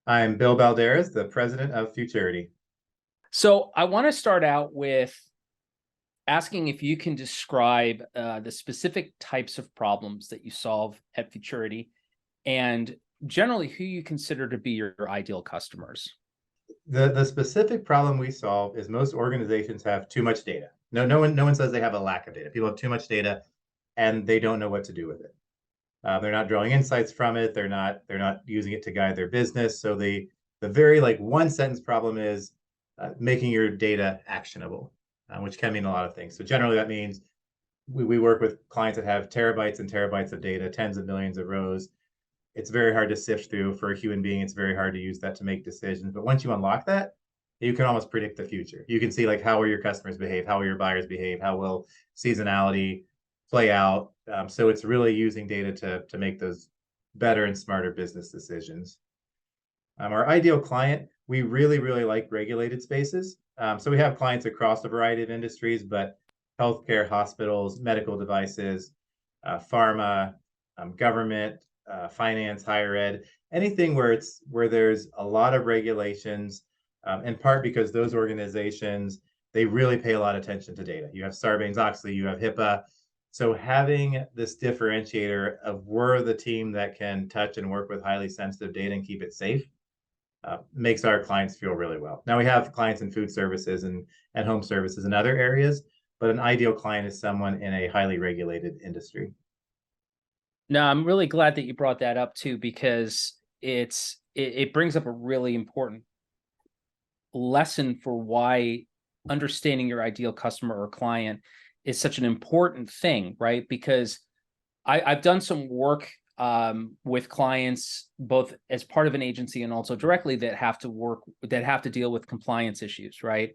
I'm Bill Balderaz, the president of Futurety. So I want to start out with asking if you can describe the specific types of problems that you solve at Futurity and generally who you consider to be your ideal customers. The specific problem we solve is most organizations have too much data. No one says they have a lack of data. People have too much data and they don't know what to do with it. They're not drawing insights from it. They're not using it to guide their business. So the very like one sentence problem is making your data actionable, which can mean a lot of things. So generally that means we work with clients that have terabytes and terabytes of data, tens of millions of rows. It's very hard to sift through. For a human being, it's very hard to use that to make decisions. But once you unlock that, you can almost predict the future. You can see like how will your customers behave, how will your buyers behave, how will seasonality play out. So it's really using data to make those better and smarter business decisions. Our ideal client, we really like regulated spaces. So we have clients across a variety of industries, but healthcare, hospitals, medical devices, pharma, government, finance, higher ed, anything where there's a lot of regulations, in part because those organizations, they really pay a lot of attention to data. You have Sarbanes-Oxley, you have HIPAA. So having this differentiator of we're the team that can touch and work with highly sensitive data and keep it safe makes our clients feel really well. Now we have clients in food services and home services and other areas, but an ideal client is someone in a highly regulated industry. No, I'm really glad that you brought that up too, because it brings up a really important lesson for why understanding your ideal customer or client is such an important thing, right? Because I've done some work with clients, both as part of an agency and also directly, that have to deal with compliance issues, right?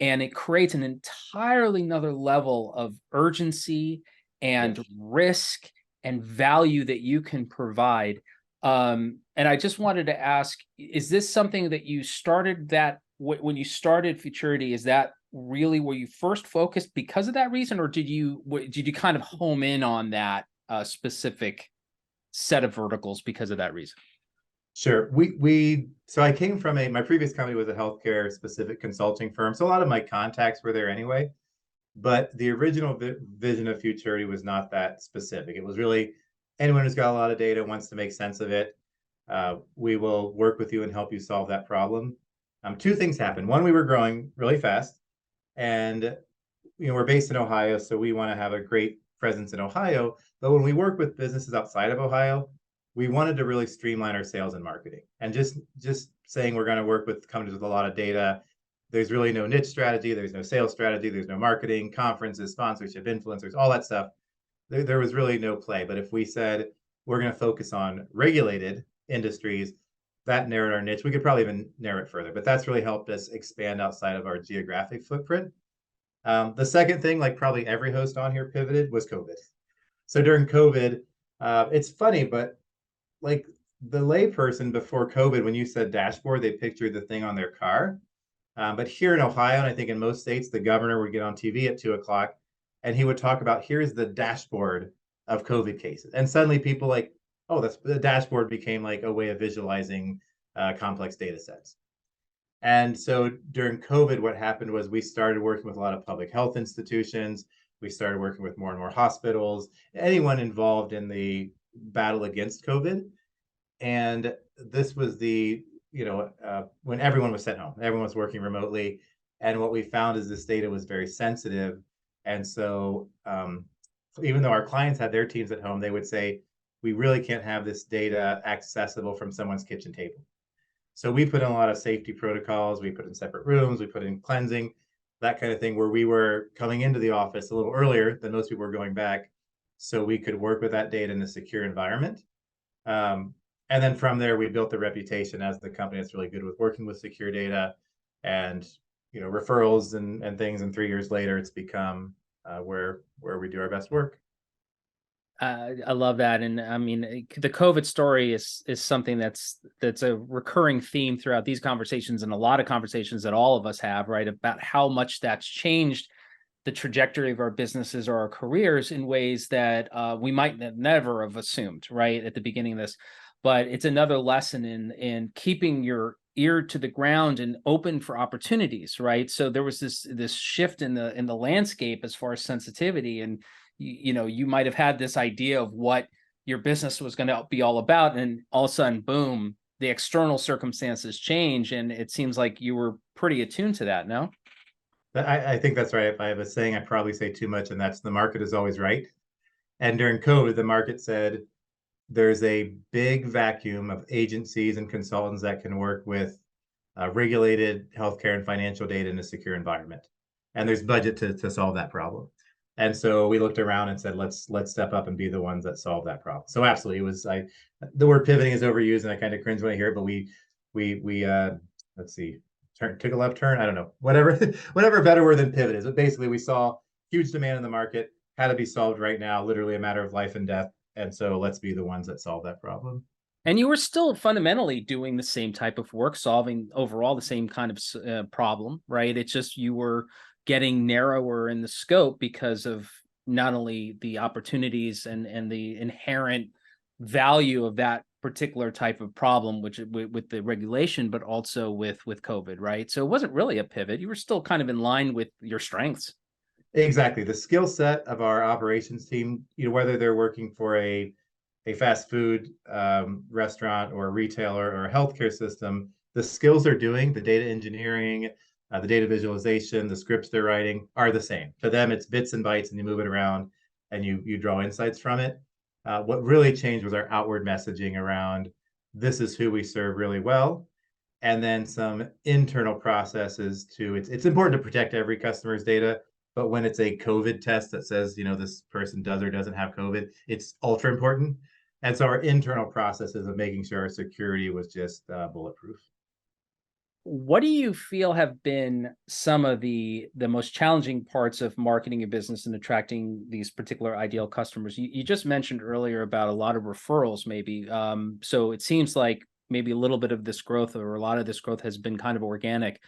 And it creates an entirely another level of urgency and Yes. risk and value that you can provide. And I just wanted to ask, is this something that you started when you started Futurity, is that really where you first focused because of that reason, or did you kind of home in on that specific set of verticals because of that reason? Sure. So I came from my previous company was a healthcare specific consulting firm. So a lot of my contacts were there anyway, but the original vision of Futurity was not that specific. It was really anyone who's got a lot of data wants to make sense of it. We will work with you and help you solve that problem. Two things happened. One, we were growing really fast, and we're based in Ohio, so we want to have a great presence in Ohio. But when we work with businesses outside of Ohio, we wanted to really streamline our sales and marketing. And just saying we're going to work with companies with a lot of data, there's really no niche strategy, there's no sales strategy, there's no marketing, conferences, sponsorship, influencers, all that stuff. There was really no play. But if we said we're going to focus on regulated industries, that narrowed our niche. We could probably even narrow it further, but that's really helped us expand outside of our geographic footprint. The second thing, like probably every host on here pivoted, was COVID. So during COVID, it's funny, but like the layperson before COVID, when you said dashboard, they pictured the thing on their car. But here in Ohio, and I think in most states, the governor would get on TV at 2 o'clock and he would talk about here's the dashboard of COVID cases. And suddenly people like, oh, that's the dashboard became like a way of visualizing complex data sets. And so during COVID, what happened was we started working with a lot of public health institutions. We started working with more and more hospitals, anyone involved in the battle against COVID. And this was when everyone was sent home, everyone was working remotely. And what we found is this data was very sensitive. And so even though our clients had their teams at home, they would say, we really can't have this data accessible from someone's kitchen table. So we put in a lot of safety protocols. We put in separate rooms. We put in cleansing, that kind of thing, where we were coming into the office a little earlier than most people were going back, so we could work with that data in a secure environment. And then from there, we built the reputation as the company that's really good with working with secure data, and referrals and things. And 3 years later, it's become where we do our best work. I love that, and I mean, the COVID story is something that's a recurring theme throughout these conversations and a lot of conversations that all of us have, right? About how much that's changed the trajectory of our businesses or our careers in ways that we might never have assumed, right, at the beginning of this. but it's another lesson in keeping your ear to the ground and open for opportunities, right? So there was this shift in the landscape as far as sensitivity, and you know, you might have had this idea of what your business was going to be all about, and all of a sudden, boom, the external circumstances change, and it seems like you were pretty attuned to that. No? I think that's right. If I have a saying, I probably say too much, and that's the market is always right. And during COVID, the market said there's a big vacuum of agencies and consultants that can work with regulated healthcare and financial data in a secure environment. And there's budget to solve that problem. And so we looked around and said, let's step up and be the ones that solve that problem. So absolutely, it was the word pivoting is overused, and I kind of cringe when I hear it. But we let's see, took a left turn. I don't know, whatever whatever better word than pivot is. But basically, we saw huge demand in the market, had to be solved right now, literally a matter of life and death. And so let's be the ones that solve that problem. And you were still fundamentally doing the same type of work, solving overall the same kind of problem, right? It's just you were getting narrower in the scope because of not only the opportunities and the inherent value of that particular type of problem, which with the regulation, but also with COVID, right? So it wasn't really a pivot. You were still kind of in line with your strengths. Exactly. The skill set of our operations team, you know, whether they're working for a fast food restaurant or a retailer or a healthcare system, the skills they're doing, the data engineering, the data visualization, the scripts they're writing are the same. To them, it's bits and bytes, and you move it around and you draw insights from it. What really changed was our outward messaging around this is who we serve really well, and then some internal processes to it's important to protect every customer's data, but when it's a COVID test that says, you know, this person does or doesn't have COVID, it's ultra important. And so our internal processes of making sure our security was just bulletproof. What do you feel have been some of the most challenging parts of marketing a business and attracting these particular ideal customers? You just mentioned earlier about a lot of referrals, maybe. So it seems like maybe a little bit of this growth or a lot of this growth has been kind of organic.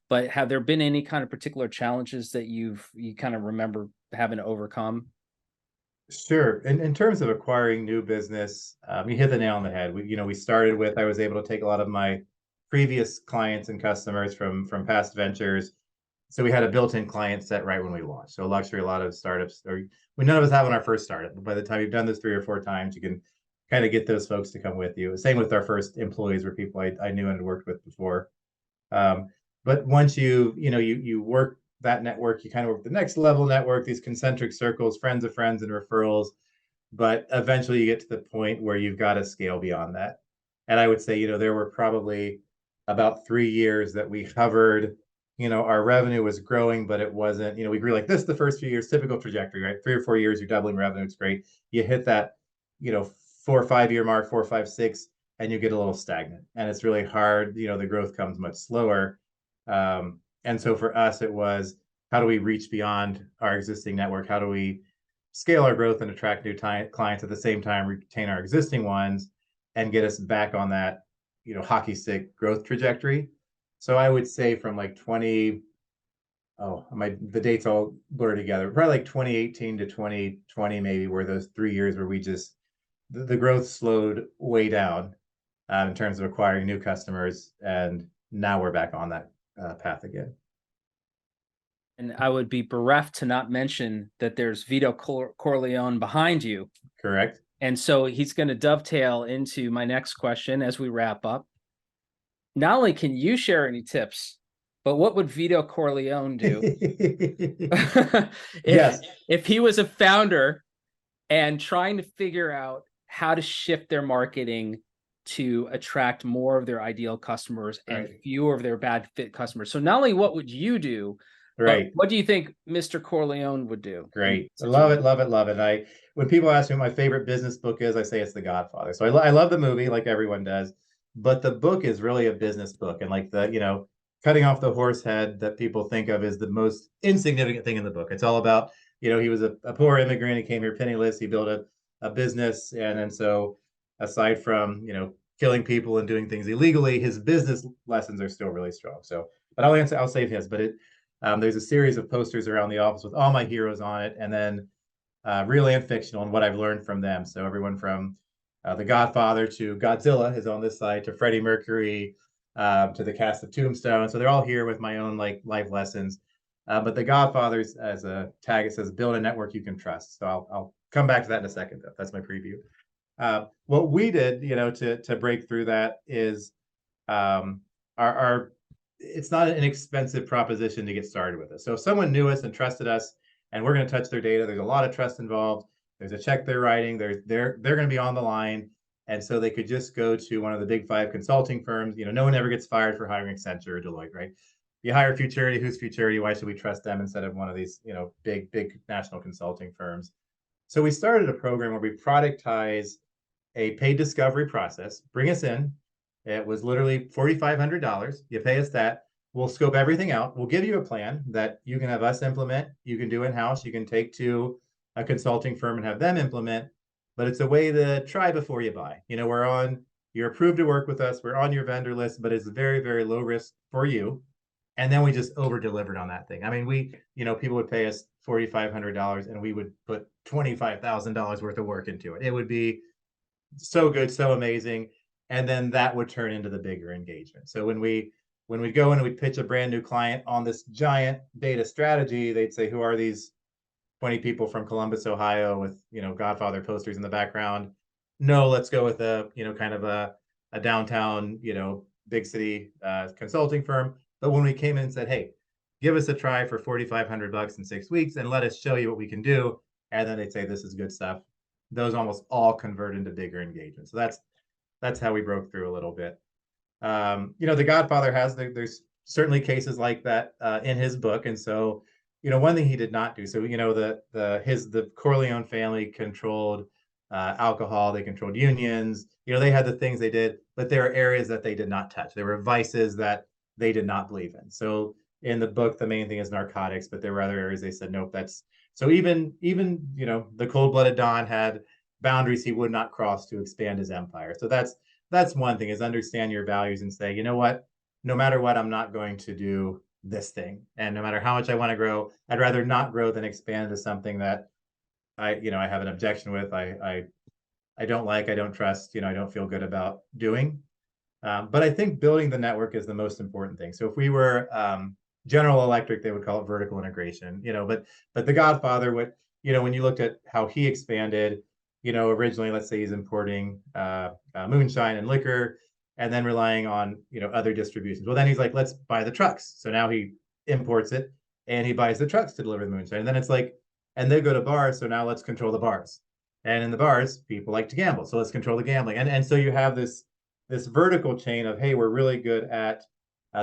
But have there been any kind of particular challenges that you kind of remember having to overcome? Sure. In terms of acquiring new business, you hit the nail on the head. We started with I was able to take a lot of my previous clients and customers from past ventures. So we had a built-in client set right when we launched. So luxury, a lot of startups, or none of us have on our first startup. But by the time you've done this 3 or 4 times, you can kind of get those folks to come with you. Same with our first employees, were people I knew and had worked with before. Um, but once you work that network, you kind of work the next level network, these concentric circles, friends of friends and referrals. But eventually you get to the point where you've got to scale beyond that. And I would say, there were probably about 3 years that we hovered, our revenue was growing, but it wasn't, we grew like this the first few years, typical trajectory, right? 3 or 4 years, you're doubling revenue. It's great. You hit that, 4 or 5 year mark, 4, 5, 6, and you get a little stagnant, and it's really hard. The growth comes much slower. And so for us, it was, how do we reach beyond our existing network? How do we scale our growth and attract new clients at the same time, retain our existing ones, and get us back on that, hockey stick growth trajectory? So I would say from like the dates all blur together. Probably like 2018 to 2020, maybe, were those 3 years where we just the growth slowed way down in terms of acquiring new customers, and now we're back on that path again. And I would be bereft to not mention that there's Vito Corleone behind you. Correct. And so he's going to dovetail into my next question as we wrap up. Not only can you share any tips, but what would Vito Corleone do Yes. if he was a founder and trying to figure out how to shift their marketing to attract more of their ideal customers and Right. fewer of their bad fit customers? So not only what would you do, Right. but what do you think Mr. Corleone would do? Great. I love it, love it, love it. When people ask me what my favorite business book is, I say it's The Godfather. So I love the movie like everyone does, but the book is really a business book. And like cutting off the horse head that people think of is the most insignificant thing in the book. It's all about, he was a poor immigrant. He came here penniless. He built a business. And so aside from, killing people and doing things illegally, his business lessons are still really strong. So, but I'll save his, but there's a series of posters around the office with all my heroes on it, and then real and fictional, and what I've learned from them. So everyone from The Godfather to Godzilla is on this site, to Freddie Mercury, to the cast of Tombstone. So they're all here with my own like life lessons. But the Godfathers, as a tag, it says build a network you can trust. So I'll come back to that in a second, though. That's my preview. What we did, to break through that is our it's not an inexpensive proposition to get started with us. So if someone knew us and trusted us, and we're going to touch their data, there's a lot of trust involved. There's a check they're writing. They're going to be on the line, and so they could just go to one of the big 5 consulting firms. No one ever gets fired for hiring Accenture or Deloitte, right? You hire Futurety. Who's Futurety? Why should we trust them instead of one of these, big national consulting firms? So we started a program where we productize a paid discovery process. Bring us in. It was literally $4,500. You pay us that. We'll scope everything out. We'll give you a plan that you can have us implement. You can do in-house. You can take to a consulting firm and have them implement. But it's a way to try before you buy. You're approved to work with us. We're on your vendor list, but it's very, very low risk for you. And then we just over delivered on that thing. I mean, people would pay us $4,500 and we would put $25,000 worth of work into it. It would be so good, so amazing. And then that would turn into the bigger engagement. So when we'd go in and we'd pitch a brand new client on this giant data strategy, they'd say, who are these 20 people from Columbus, Ohio with, Godfather posters in the background? No, let's go with kind of a downtown, big city consulting firm. But when we came in and said, hey, give us a try for $4,500 in 6 weeks and let us show you what we can do. And then they'd say, this is good stuff. Those almost all convert into bigger engagement. So that's how we broke through a little bit. The Godfather there's certainly cases like that in his book. And so, one thing he did not do. So, the Corleone family controlled alcohol, they controlled unions, they had the things they did, but there are areas that they did not touch. There were vices that they did not believe in. So in the book, the main thing is narcotics, but there were other areas they said, nope, that's so even, the cold-blooded Don had boundaries he would not cross to expand his empire. So that's one thing, is understand your values and say, you know what, no matter what, I'm not going to do this thing. And no matter how much I want to grow, I'd rather not grow than expand to something that I have an objection with. I don't like, I don't trust, I don't feel good about doing. But I think building the network is the most important thing. So if we were General Electric, they would call it vertical integration, but the Godfather, when you looked at how he expanded, originally, let's say he's importing moonshine and liquor and then relying on, other distributions. Well, then he's like, let's buy the trucks. So now he imports it and he buys the trucks to deliver the moonshine. And then it's like, and they go to bars. So now let's control the bars. And in the bars, people like to gamble. So let's control the gambling. And so you have this vertical chain of, hey, we're really good at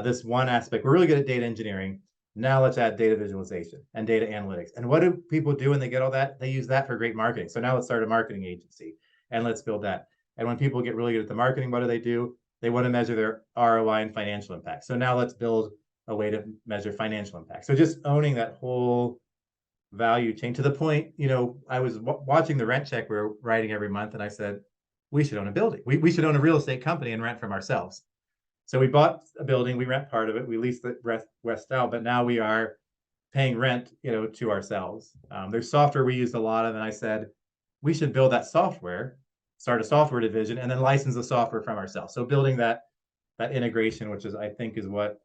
this one aspect. We're really good at data engineering. Now let's add data visualization and data analytics. And what do people do when they get all that? They use that for great marketing. So now let's start a marketing agency and let's build that. And when people get really good at the marketing, what do? They want to measure their ROI and financial impact. So now let's build a way to measure financial impact. So just owning that whole value chain, to the point, I was watching the rent check we we're writing every month, and I said, we should own a building. We should own a real estate company and rent from ourselves. So we bought a building, we rent part of it, we lease the rest out, but now we are paying rent, to ourselves. There's software we used a lot of, and I said, we should build that software, start a software division, and then license the software from ourselves. So building that integration, which is, I think, is what,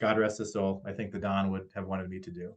God rest his soul, I think the Don would have wanted me to do.